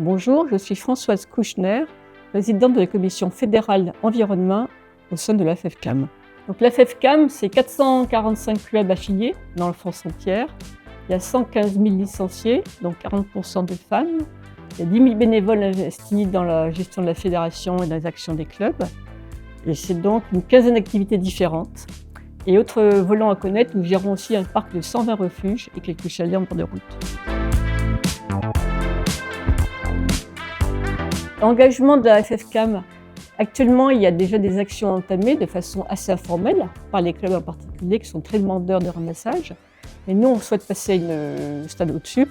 Bonjour, je suis Françoise Kouchner, présidente de la commission fédérale environnement au sein de la FFCAM. Donc la FFCAM, c'est 445 clubs affiliés dans la France entière. Il y a 115 000 licenciés, donc 40% de femmes. Il y a 10 000 bénévoles investis dans la gestion de la fédération et dans les actions des clubs. Et c'est donc une quinzaine d'activités différentes. Et autre volant à connaître, nous gérons aussi un parc de 120 refuges et quelques chalets en bord de route. L'engagement de la FFCAM, actuellement, il y a déjà des actions entamées de façon assez informelle par les clubs en particulier qui sont très demandeurs de ramassage. Mais nous, on souhaite passer un stade au-dessus,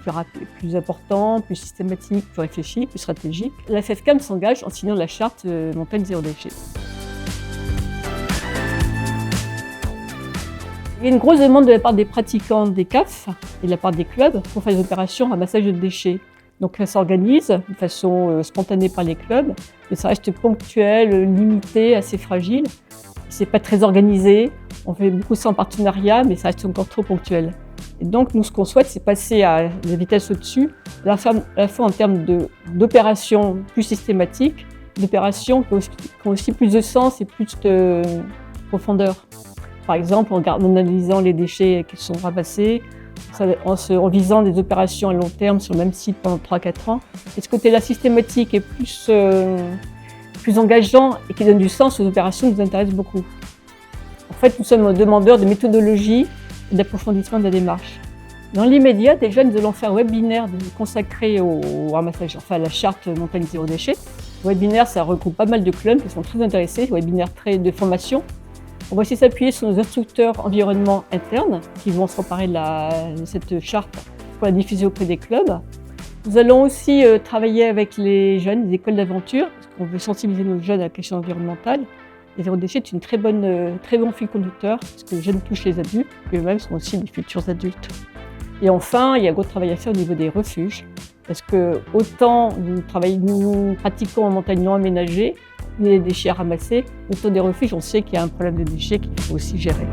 plus important, plus systématique, plus réfléchi, plus stratégique. La FFCAM s'engage en signant la charte montagne zéro déchet. Il y a une grosse demande de la part des pratiquants des CAF et de la part des clubs pour faire des opérations ramassage de déchets. Donc ça s'organise de façon spontanée par les clubs, mais ça reste ponctuel, limité, assez fragile. C'est pas très organisé, on fait beaucoup ça en partenariat, mais ça reste encore trop ponctuel. Et donc nous, ce qu'on souhaite, c'est passer à la vitesse au-dessus, à la fois en termes d'opérations plus systématiques, d'opérations qui ont aussi plus de sens et plus de profondeur. Par exemple, en analysant les déchets qui sont ramassés, en visant des opérations à long terme sur le même site pendant 3-4 ans. Et ce côté-là systématique et plus engageant et qui donne du sens aux opérations nous intéresse beaucoup. En fait, nous sommes demandeurs de méthodologie et d'approfondissement de la démarche. Dans l'immédiat, déjà, nous allons faire un webinaire consacré au ramassage, enfin à la charte montagne zéro déchet. Le webinaire, ça regroupe pas mal de clubs qui sont très intéressés, webinaire de formation. On va aussi s'appuyer sur nos instructeurs environnement internes qui vont s'emparer de cette charte pour la diffuser auprès des clubs. Nous allons aussi travailler avec les jeunes, les écoles d'aventure, parce qu'on veut sensibiliser nos jeunes à la question environnementale. Et zéro déchet est une très bon fil conducteur, parce que les jeunes touchent les adultes, et eux-mêmes sont aussi des futurs adultes. Et enfin, il y a un gros travail à faire au niveau des refuges, parce que autant nous pratiquons en montagne non aménagée, il y a des déchets à ramasser, autant des refuges, on sait qu'il y a un problème de déchets qu'il faut aussi gérer.